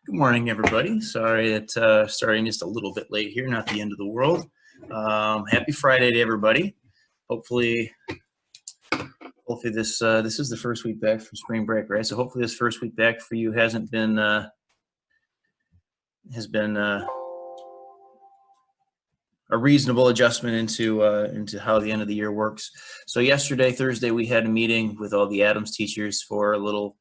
Good morning, everybody. Sorry it starting just a little bit late here, not the end of the world. Happy Friday to everybody. Hopefully this is the first week back from spring break, right? So hopefully this first week back for you has been a reasonable adjustment into how the end of the year works. So yesterday, Thursday, we had a meeting with all the Adams teachers for a little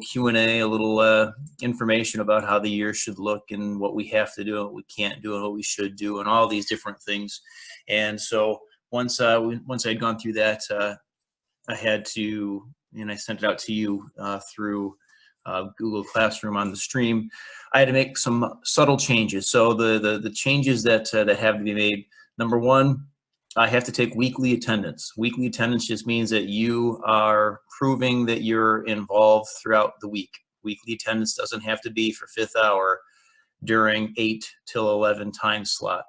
Q&A, a little information about how the year should look and what we have to do and what we can't do and what we should do and all these different things. And so once I had gone through that, I had to, and I sent it out to you through Google Classroom on the stream. I had to make some subtle changes. So the changes that have to be made. Number one, I have to take weekly attendance. Weekly attendance just means that you are proving that you're involved throughout the week. Weekly attendance doesn't have to be for fifth hour during 8 till 11 time slot.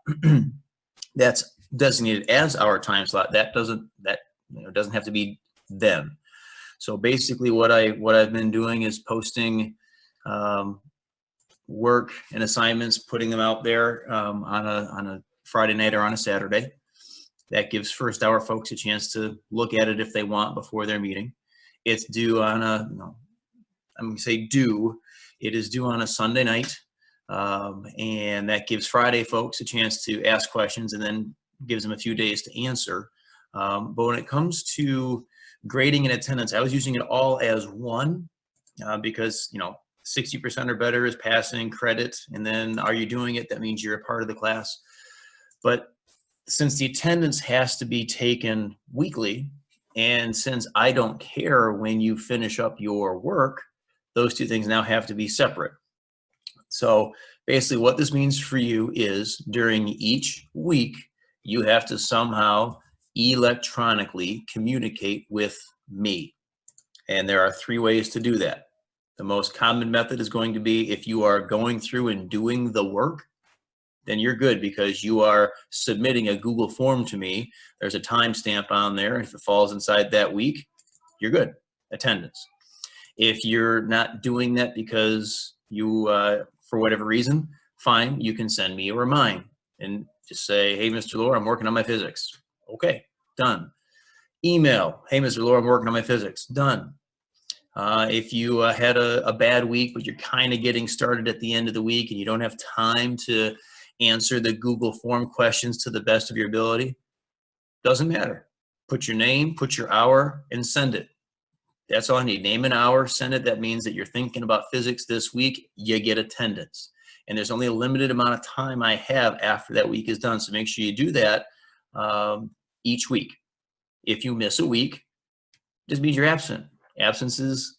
That's designated as our time slot. That doesn't have to be then. So basically what I've been doing is posting work and assignments, putting them out there on a Friday night or on a Saturday. That gives first hour folks a chance to look at it if they want before their meeting. It's due on I'm going to say due. It is due on a Sunday night, and that gives Friday folks a chance to ask questions and then gives them a few days to answer. But when it comes to grading and attendance, I was using it all as one because 60% or better is passing credit, and then are you doing it? That means you're a part of the class. But since the attendance has to be taken weekly, and since I don't care when you finish up your work, those two things now have to be separate. So basically what this means for you is during each week, you have to somehow electronically communicate with me. And there are 3 ways to do that. The most common method is going to be if you are going through and doing the work, then you're good because you are submitting a Google form to me. There's a timestamp on there. If it falls inside that week, you're good. Attendance. If you're not doing that because you, for whatever reason, fine, you can send me a remind and just say, hey, Mr. Lohr, I'm working on my physics. Okay, done. Email, hey, Mr. Lohr, I'm working on my physics. Done. If you had a bad week, but you're kind of getting started at the end of the week and you don't have time to answer the Google form questions to the best of your ability, doesn't matter. Put your name, put your hour, and send it. That's all I need. Name an hour, send it. That means that you're thinking about physics this week, you get attendance. And there's only a limited amount of time I have after that week is done. So make sure you do that each week. If you miss a week, it just means you're absent. Absences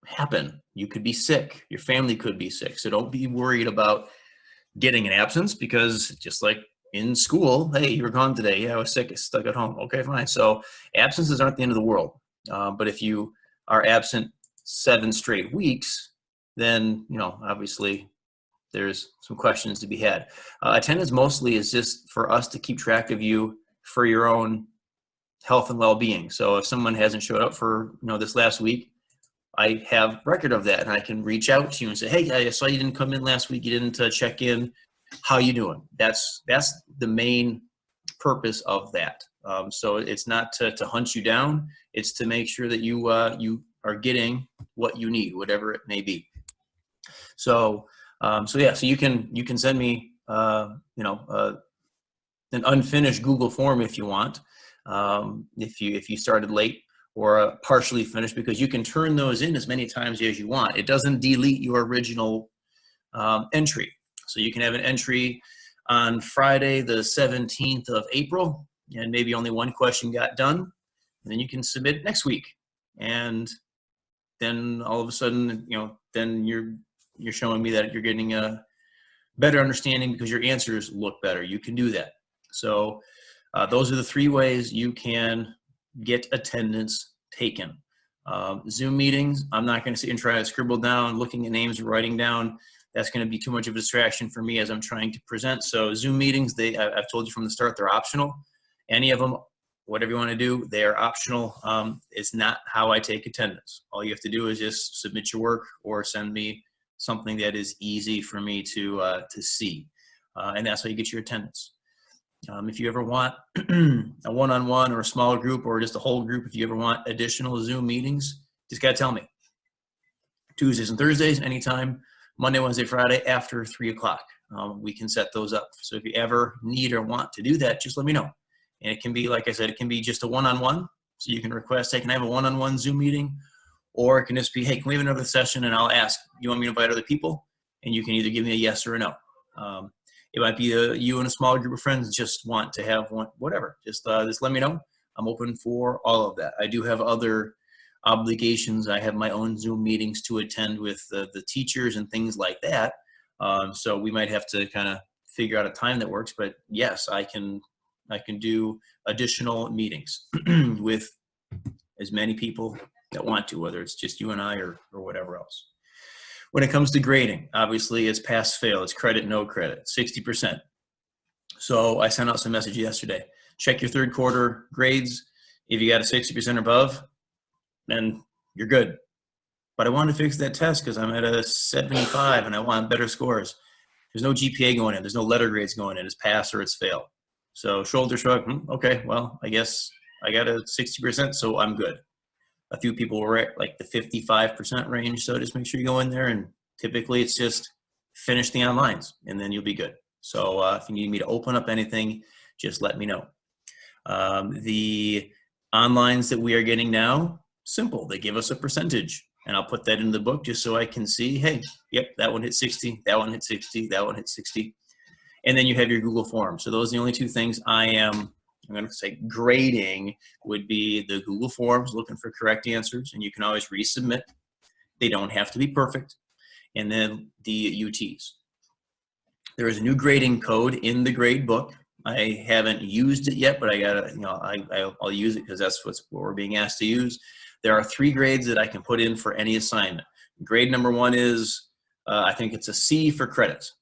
happen. You could be sick. Your family could be sick. So don't be worried about getting an absence, because just like in school, hey, you were gone today. Yeah, I was sick, stuck at home. Okay, fine. So absences aren't the end of the world. But if you are absent 7 straight weeks, then, obviously there's some questions to be had. Attendance mostly is just for us to keep track of you for your own health and well-being. So if someone hasn't showed up for, this last week, I have record of that, and I can reach out to you and say, hey, I saw you didn't come in last week. You didn't check in. How you doing? That's the main purpose of that. So it's not to hunt you down. It's to make sure that you are getting what you need, whatever it may be. So you can send me an unfinished Google form if you want, if you started late, or partially finished, because you can turn those in as many times as you want. It doesn't delete your original entry. So you can have an entry on Friday, the 17th of April, and maybe only 1 question got done, and then you can submit next week. And then all of a sudden, then you're showing me that you're getting a better understanding because your answers look better. You can do that. So those are the 3 ways you can get attendance taken. Zoom meetings, I'm not going to sit and try to scribble down, looking at names and writing down. That's going to be too much of a distraction for me as I'm trying to present. So Zoom meetings, I've told you from the start, they're optional. Any of them, whatever you want to do, they are optional. It's not how I take attendance. All you have to do is just submit your work or send me something that is easy for me to see. And that's how you get your attendance. If you ever want a one-on-one or a smaller group or just a whole group, if you ever want additional Zoom meetings, just gotta tell me. Tuesdays and Thursdays, anytime. Monday, Wednesday, Friday after 3 o'clock. We can set those up. So if you ever need or want to do that, just let me know. And it can be, like I said, it can be just a one-on-one. So you can request, hey, can I have a one-on-one Zoom meeting? Or it can just be, hey, can we have another session? And I'll ask, you want me to invite other people? And you can either give me a yes or a no. It might be you and a small group of friends just want to have one, whatever. Just let me know. I'm open for all of that. I do have other obligations. I have my own Zoom meetings to attend with the teachers and things like that. So we might have to kind of figure out a time that works. But yes, I can do additional meetings with as many people that want to, whether it's just you and I or whatever else. When it comes to grading, obviously it's pass fail, it's credit, no credit, 60%. So I sent out some message yesterday. Check your third quarter grades. If you got a 60% above, then you're good. But I want to fix that test because I'm at a 75 and I want better scores. There's no GPA going in. There's no letter grades going in. It's pass or it's fail. So shoulder shrug. Okay, well, I guess I got a 60%, so I'm good. A few people were at like the 55% range. So just make sure you go in there, and typically it's just finish the onlines and then you'll be good. So if you need me to open up anything, just let me know. The onlines that we are getting now, simple. They give us a percentage, and I'll put that in the book just so I can see, hey, yep, that one hit 60, that one hit 60, that one hit 60. And then you have your Google Forms. So those are the only two things I'm going to say grading would be the Google Forms, looking for correct answers, and you can always resubmit. They don't have to be perfect. And then the UTs. There is a new grading code in the grade book. I haven't used it yet, but I gotta, I'll use it because that's what we're being asked to use. There are 3 grades that I can put in for any assignment. Grade number 1 is, I think it's a C for credits,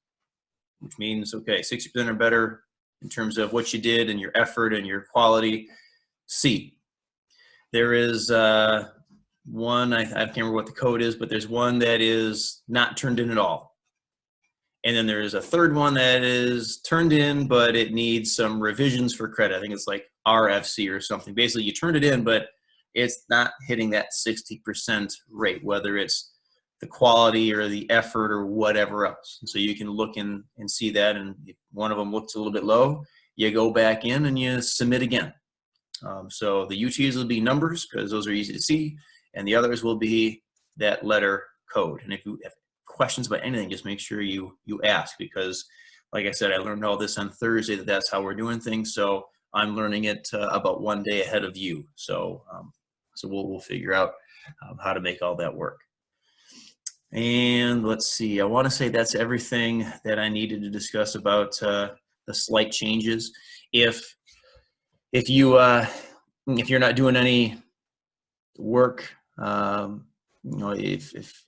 which means, okay, 60% or better in terms of what you did and your effort and your quality, C. There is one, I can't remember what the code is, but there's one that is not turned in at all. And then there's a third one that is turned in, but it needs some revisions for credit. I think it's like RFC or something. Basically, you turned it in, but it's not hitting that 60% rate, whether it's the quality or the effort or whatever else. And so you can look and see that, and if one of them looks a little bit low, you go back in and you submit again. So the UTs will be numbers because those are easy to see, and the others will be that letter code. And if you have questions about anything, just make sure you ask, because like I said, I learned all this on Thursday that's how we're doing things. So I'm learning it about one day ahead of you. So so we'll figure out how to make all that work. And let's see, I want to say that's everything that I needed to discuss about the slight changes. If you're not doing any work, if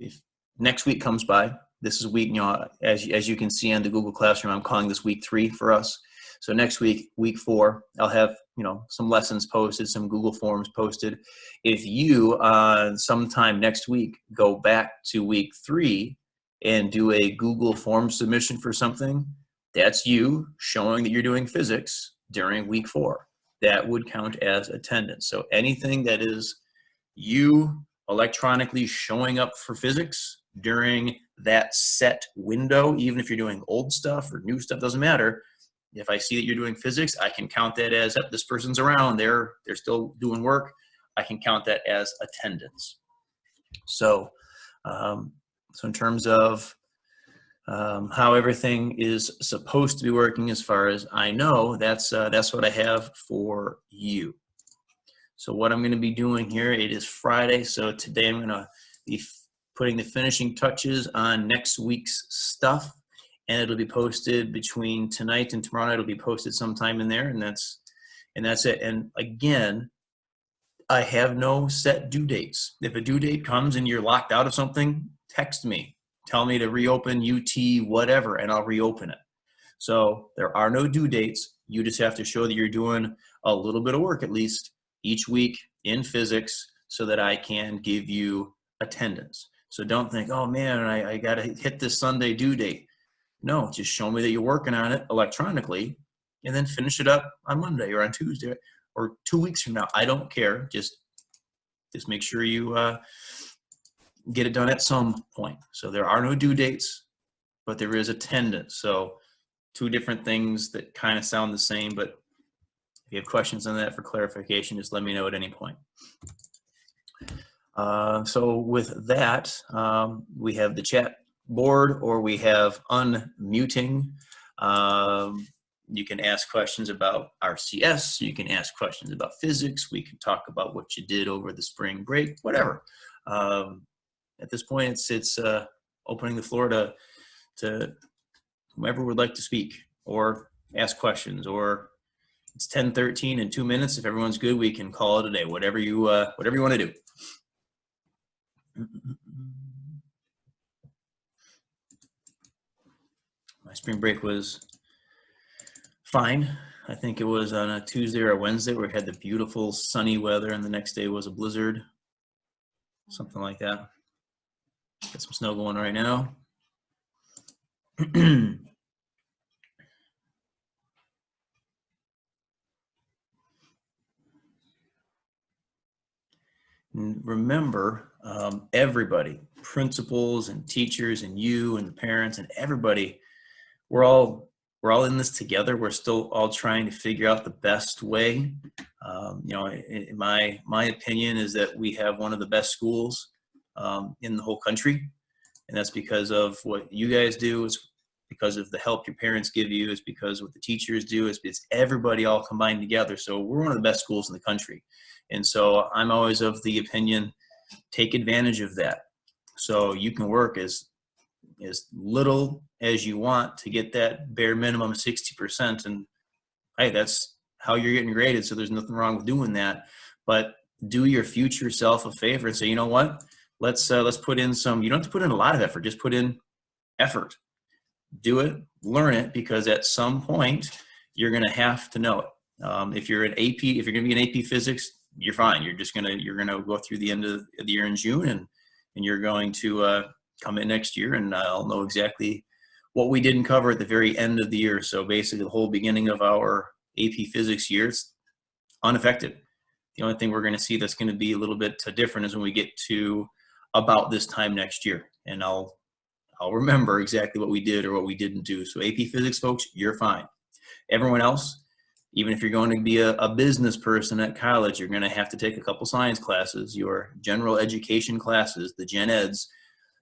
next week comes by, this is week, as you can see on the Google Classroom, I'm calling this week 3 for us. So next week, week 4, I'll have, some lessons posted, some Google Forms posted. If you, sometime next week, go back to week 3 and do a Google Form submission for something, that's you showing that you're doing physics during week 4. That would count as attendance. So anything that is you electronically showing up for physics during that set window, even if you're doing old stuff or new stuff, doesn't matter. If I see that you're doing physics, I can count that as, this person's around, they're still doing work. I can count that as attendance. So, so in terms of how everything is supposed to be working, as far as I know, that's what I have for you. So what I'm going to be doing here, it is Friday, so today I'm going to be putting the finishing touches on next week's stuff. And it'll be posted between tonight and tomorrow night. It'll be posted sometime in there, and that's it. And again, I have no set due dates. If a due date comes and you're locked out of something, text me. Tell me to reopen UT, whatever, and I'll reopen it. So there are no due dates. You just have to show that you're doing a little bit of work at least each week in physics so that I can give you attendance. So don't think, oh man, I got to hit this Sunday due date. No, just show me that you're working on it electronically, and then finish it up on Monday or on Tuesday or 2 weeks from now. I don't care. Just make sure you get it done at some point. So there are no due dates, but there is attendance. So two different things that kind of sound the same, but if you have questions on that for clarification, just let me know at any point. So with that, we have the chat board, or we have unmuting. You can ask questions about RCS. You can ask questions about physics. We can talk about what you did over the spring break, whatever. At this point, it's opening the floor to whomever would like to speak or ask questions. Or it's 10:13 in 2 minutes. If everyone's good, we can call it a day. Whatever you want to do. My spring break was fine. I think it was on a Tuesday or a Wednesday where we had the beautiful sunny weather, and the next day was a blizzard, something like that. Got some snow going right now. Remember, everybody, principals and teachers and you and the parents and everybody, we're all in this together. We're still all trying to figure out the best way. In my opinion is that we have one of the best schools in the whole country, and that's because of what you guys do. It's because of the help your parents give you. It's because of what the teachers do. It's everybody all combined together. So we're one of the best schools in the country. And so I'm always of the opinion, take advantage of that. So you can work as little as you want to get that bare minimum 60%. And hey, that's how you're getting graded. So there's nothing wrong with doing that. But do your future self a favor and say, you know what? Let's put in some. You don't have to put in a lot of effort. Just put in effort. Do it. Learn it, because at some point you're going to have to know it. If you're going to be in AP Physics, you're fine. You're gonna go through the end of the year in June, and you're going to come in next year, and I'll know exactly what we didn't cover at the very end of the year. So basically, the whole beginning of our AP Physics year is unaffected. The only thing we're going to see that's going to be a little bit different is when we get to about this time next year, and I'll remember exactly what we did or what we didn't do. So AP Physics folks, you're fine. Everyone else, even if you're going to be a business person at college, you're going to have to take a couple science classes. Your general education classes, the gen eds,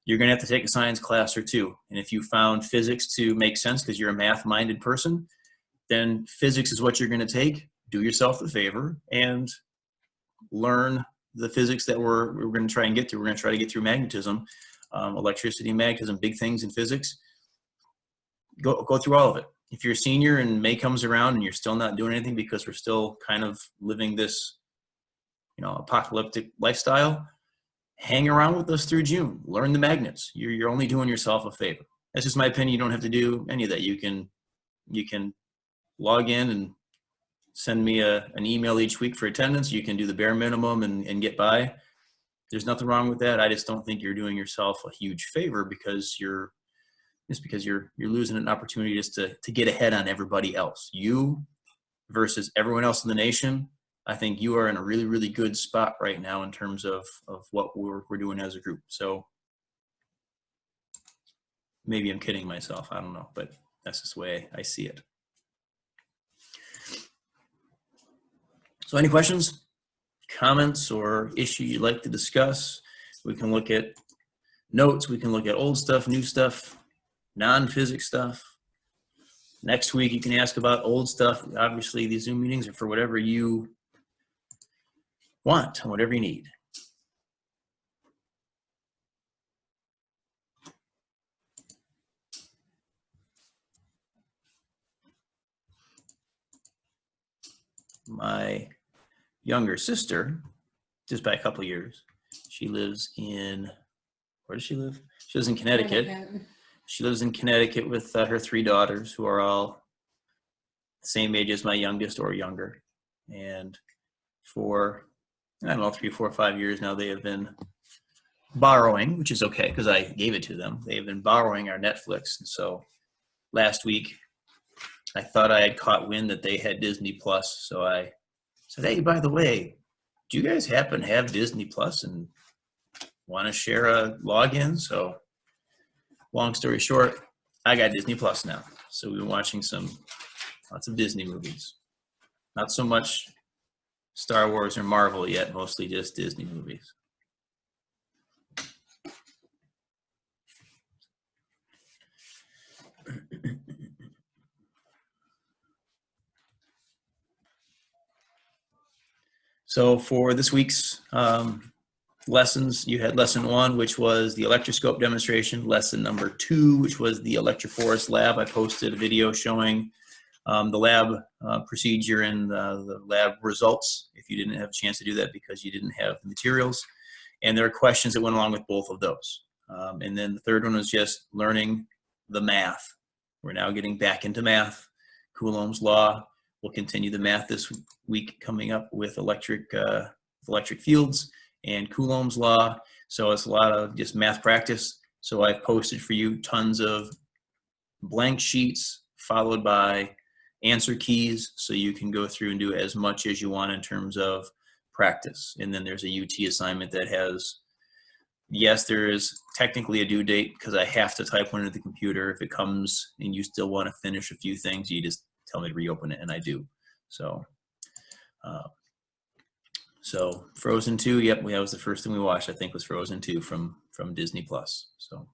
you're going to have to take a science class or two. And if you found physics to make sense because you're a math-minded person, then physics is what you're going to take. Do yourself a favor and learn the physics that we're going to try and get through. We're going to try to get through magnetism, electricity, magnetism, big things in physics. Go through all of it. If you're a senior and May comes around and you're still not doing anything because we're still kind of living this, apocalyptic lifestyle, hang around with us through June. Learn the magnets. You're only doing yourself a favor. That's just my opinion. You don't have to do any of that. You can log in and send me an email each week for attendance. You can do the bare minimum and get by. There's nothing wrong with that. I just don't think you're doing yourself a huge favor because you're losing an opportunity just to get ahead on everybody else. You versus everyone else in the nation, I think you are in a really, really good spot right now in terms of what we're doing as a group. So maybe I'm kidding myself. I don't know, but that's just the way I see it. So any questions, comments, or issue you'd like to discuss? We can look at notes. We can look at old stuff, new stuff, non-physics stuff. Next week, you can ask about old stuff. Obviously, these Zoom meetings are for whatever you want, whatever you need. My younger sister, just by a couple of years, she lives in, where does she live? She lives in Connecticut. She lives in Connecticut with her 3 daughters, who are all the same age as my youngest or younger. And for, I don't know, 3, 4, 5 years now, they have been borrowing, which is okay because I gave it to them. They've been borrowing our Netflix. And so last week, I thought I had caught wind that they had Disney Plus. So I said, hey, by the way, do you guys happen to have Disney Plus and want to share a login? So long story short, I got Disney Plus now. So we've been watching lots of Disney movies. Not so much Star Wars or Marvel yet, mostly just Disney movies. So for this week's lessons, you had lesson 1, which was the electroscope demonstration. Lesson number 2, which was the electrophorus lab. I posted a video showing the lab procedure and the lab results if you didn't have a chance to do that because you didn't have the materials. And there are questions that went along with both of those. And then the third one was just learning the math. We're now getting back into math. Coulomb's law. We'll continue the math this week coming up with electric fields and Coulomb's law. So it's a lot of just math practice. So I've posted for you tons of blank sheets followed by answer keys so you can go through and do as much as you want in terms of practice. And then there's a UT assignment that has, yes, there is technically a due date because I have to type one into the computer. If it comes and you still want to finish a few things, you just tell me to reopen it, and I do. So, so Frozen 2, yep, that was the first thing we watched, I think, was Frozen 2 from Disney Plus. So,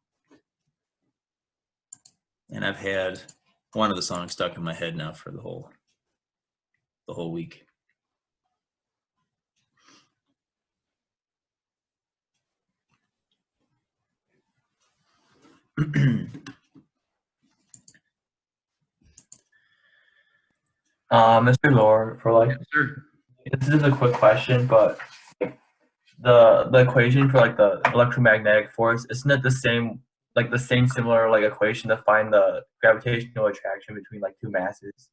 and I've had one of the songs stuck in my head now for the whole week. Mr. Lore, for like, this is a quick question, but the equation for like the electromagnetic force, isn't it the same similar like equation to find the gravitational attraction between like two masses?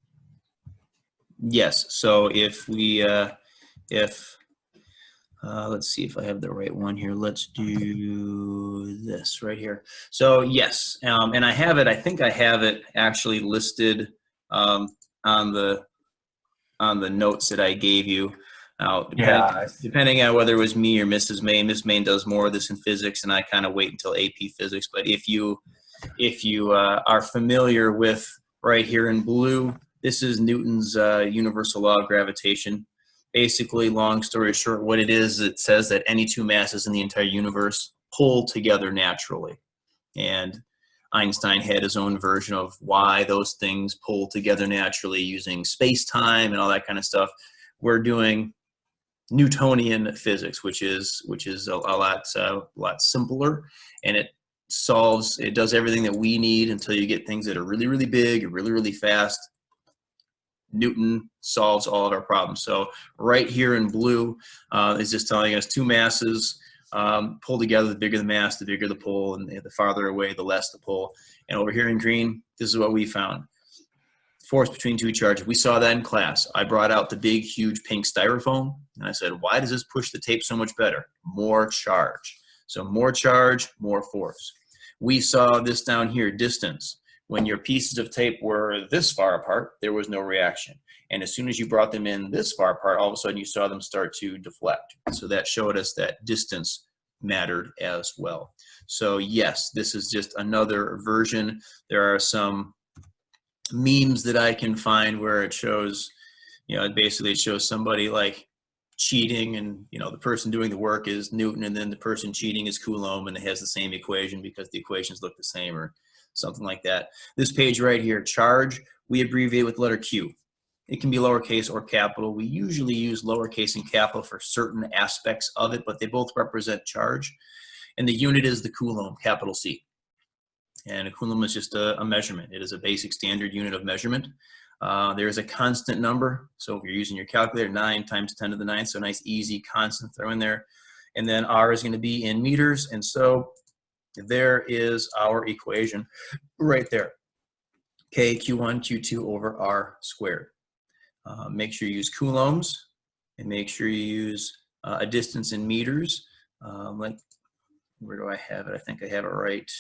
Yes. So if we let's see if I have the right one here. Let's do this right here. So yes, and I have it. I think I have it actually listed on the notes that I gave you. Depending on whether it was me or Mrs. Main. Miss Main does more of this in physics, and I kind of wait until AP Physics. But if you are familiar with right here in blue, this is Newton's universal law of gravitation. Basically, long story short, what it is, it says that any two masses in the entire universe pull together naturally. And Einstein had his own version of why those things pull together naturally using space-time and all that kind of stuff. We're doing Newtonian physics, which is a lot simpler, and it does everything that we need until you get things that are really, really big or really, really fast. Newton solves all of our problems. So right here in blue is just telling us two masses pull together. The bigger the mass, the bigger the pull, and the farther away, the less the pull. And over here in green, this is what we found. Force between two charges. We saw that in class. I brought out the big, huge pink styrofoam, and I said, why does this push the tape so much better? More charge. So more charge, more force. We saw this down here, distance. When your pieces of tape were this far apart, there was no reaction. And as soon as you brought them in this far apart, all of a sudden you saw them start to deflect. So that showed us that distance mattered as well. So yes, this is just another version. There are some memes that I can find where it shows, basically it shows somebody like cheating, and the person doing the work is Newton, and then the person cheating is Coulomb, and it has the same equation because the equations look the same or something like that. This page right here, charge, we abbreviate with letter Q. It can be lowercase or capital. We usually use lowercase and capital for certain aspects of it, but they both represent charge. And the unit is the Coulomb, capital C. And a Coulomb is just a measurement. It is a basic standard unit of measurement. There is a constant number. So if you're using your calculator, 9 times 10 to the 9th, so a nice easy constant throw in there. And then R is going to be in meters. And so there is our equation right there. K, Q1, Q2 over R squared. Make sure you use coulombs, and make sure you use a distance in meters. Like where do I have it? I think I have it right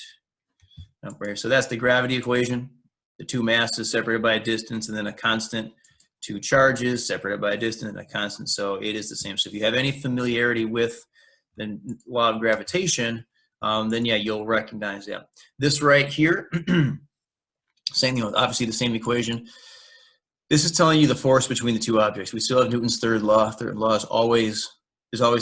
up there. So that's the gravity equation. The two masses separated by a distance, and then a constant. Two charges separated by a distance and a constant. So it is the same. So if you have any familiarity with the law of gravitation, then yeah, you'll recognize that. This right here, same thing, obviously the same equation. This is telling you the force between the two objects. We still have Newton's third law. Third law is always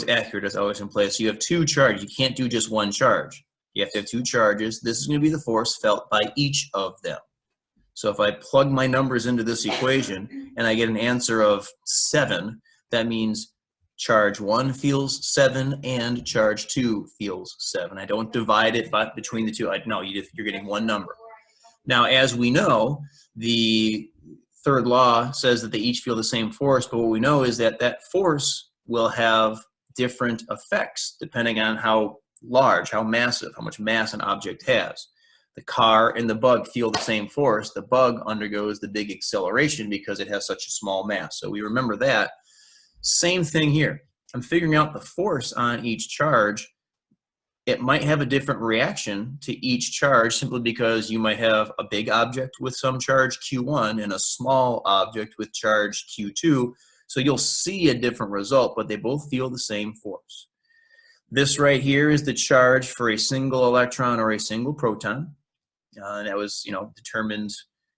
accurate, it's always in place. So you have two charges. You can't do just one charge. You have to have two charges. This is going to be the force felt by each of them. So if I plug my numbers into this equation and I get an answer of 7, that means charge 1 feels 7 and charge 2 feels 7. I don't divide it between the two. No, you're getting one number. Now, as we know, the third law says that they each feel the same force, but what we know is that that force will have different effects depending on how large, how massive, how much mass an object has. The car and the bug feel the same force. The bug undergoes the big acceleration because it has such a small mass. So we remember that. Same thing here. I'm figuring out the force on each charge. It might have a different reaction to each charge simply because you might have a big object with some charge Q1 and a small object with charge Q2. So you'll see a different result, but they both feel the same force. This right here is the charge for a single electron or a single proton. And that was, determined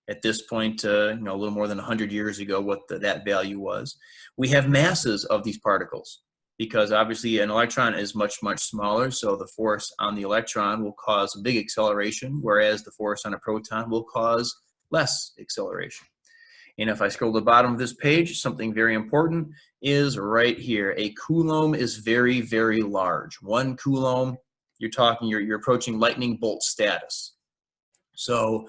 at this point, a little more than 100 years ago what that value was. We have masses of these particles because obviously an electron is much, much smaller. So the force on the electron will cause a big acceleration, whereas the force on a proton will cause less acceleration. And if I scroll to the bottom of this page, something very important is right here. A coulomb is very, very large. 1 coulomb, you're approaching lightning bolt status. So,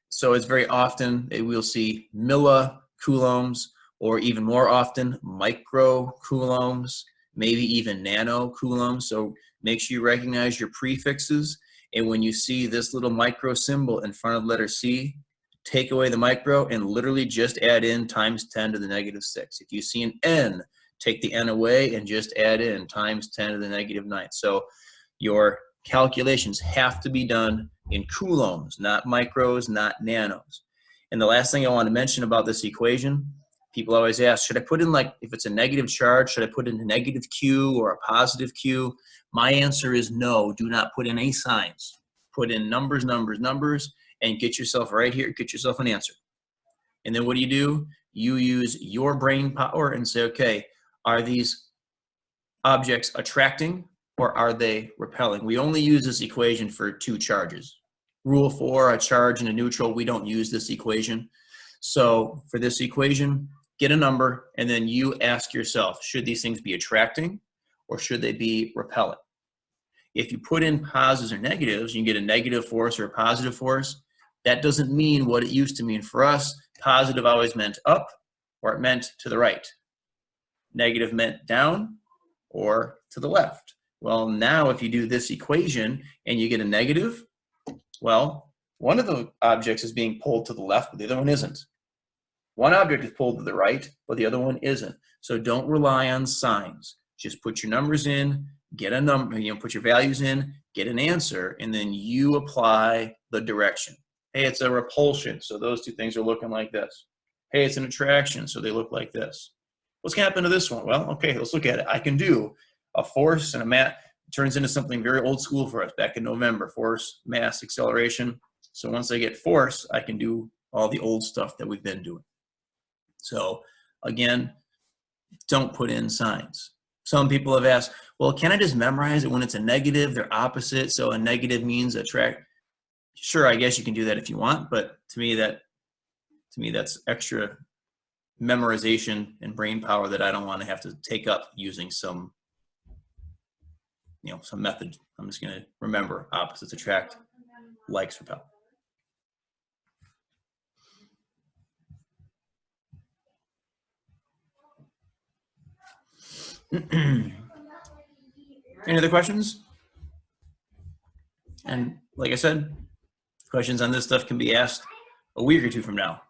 so it's very often we'll see millicoulombs, or even more often microcoulombs, maybe even nanocoulombs. So make sure you recognize your prefixes. And when you see this little micro symbol in front of letter C, take away the micro and literally just add in times 10 to the negative 6. If you see an N, take the N away and just add in times 10 to the negative 9. So your calculations have to be done in coulombs, not micros, not nanos. And the last thing I want to mention about this equation, people always ask, should I put in, like, if it's a negative charge, should I put in a negative Q or a positive Q? My answer is no, do not put in any signs. Put in numbers, numbers, numbers, and get yourself right here, get yourself an answer. And then what do? You use your brain power and say, okay, are these objects attracting or are they repelling? We only use this equation for 2 charges. Rule 4, a charge and a neutral, we don't use this equation. So for this equation, get a number and then you ask yourself, should these things be attracting or should they be repelling? If you put in positives or negatives, you can get a negative force or a positive force. That doesn't mean what it used to mean for us. Positive always meant up or it meant to the right. Negative meant down or to the left. Well, now if you do this equation and you get a negative, well, one of the objects is being pulled to the left, but the other one isn't. One object is pulled to the right, but the other one isn't. So don't rely on signs. Just put your numbers in, get a number, put your values in, get an answer, and then you apply the direction. Hey, it's a repulsion, so those 2 things are looking like this. Hey, it's an attraction, so they look like this. What's going to happen to this one? Well, okay, let's look at it. I can do a force and a mass. It turns into something very old school for us back in November, force, mass, acceleration. So once I get force, I can do all the old stuff that we've been doing. So again, don't put in signs. Some people have asked, well, can I just memorize it when it's a negative? They're opposite, so a negative means attract. Sure, I guess you can do that if you want, but to me that's extra memorization and brain power that I don't want to have to take up using some method. I'm just going to remember opposites attract, likes repel. Any other questions? And like I said, questions on this stuff can be asked a week or 2 from now.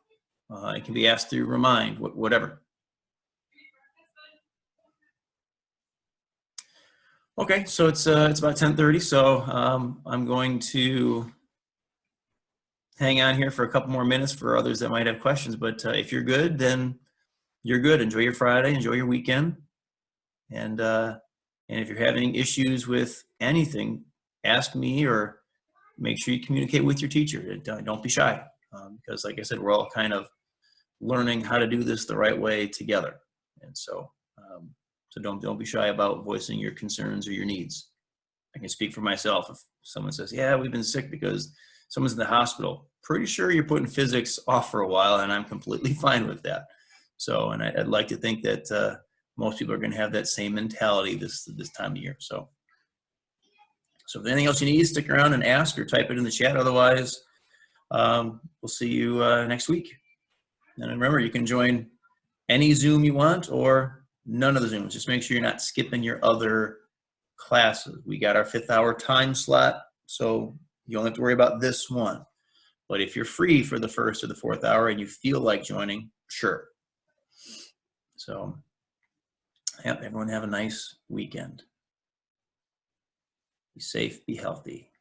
It can be asked through Remind, whatever. Okay, so it's about 10:30, so I'm going to hang on here for a couple more minutes for others that might have questions. But if you're good, then you're good. Enjoy your Friday, enjoy your weekend, and if you're having issues with anything, ask me or make sure you communicate with your teacher. Don't be shy, because like I said, we're all kind of learning how to do this the right way together. And so, so don't be shy about voicing your concerns or your needs. I can speak for myself. If someone says, "Yeah, we've been sick because someone's in the hospital," pretty sure you're putting physics off for a while, and I'm completely fine with that. So, and I'd like to think that most people are going to have that same mentality this time of year. So, if there's anything else you need, stick around and ask or type it in the chat. Otherwise, we'll see you next week. And remember, you can join any Zoom you want or none of the Zooms. Just make sure you're not skipping your other classes. We got our 5th hour time slot, so you only have to worry about this one. But if you're free for the 1st or the 4th hour and you feel like joining, sure. So, yeah, everyone have a nice weekend. Be safe, be healthy.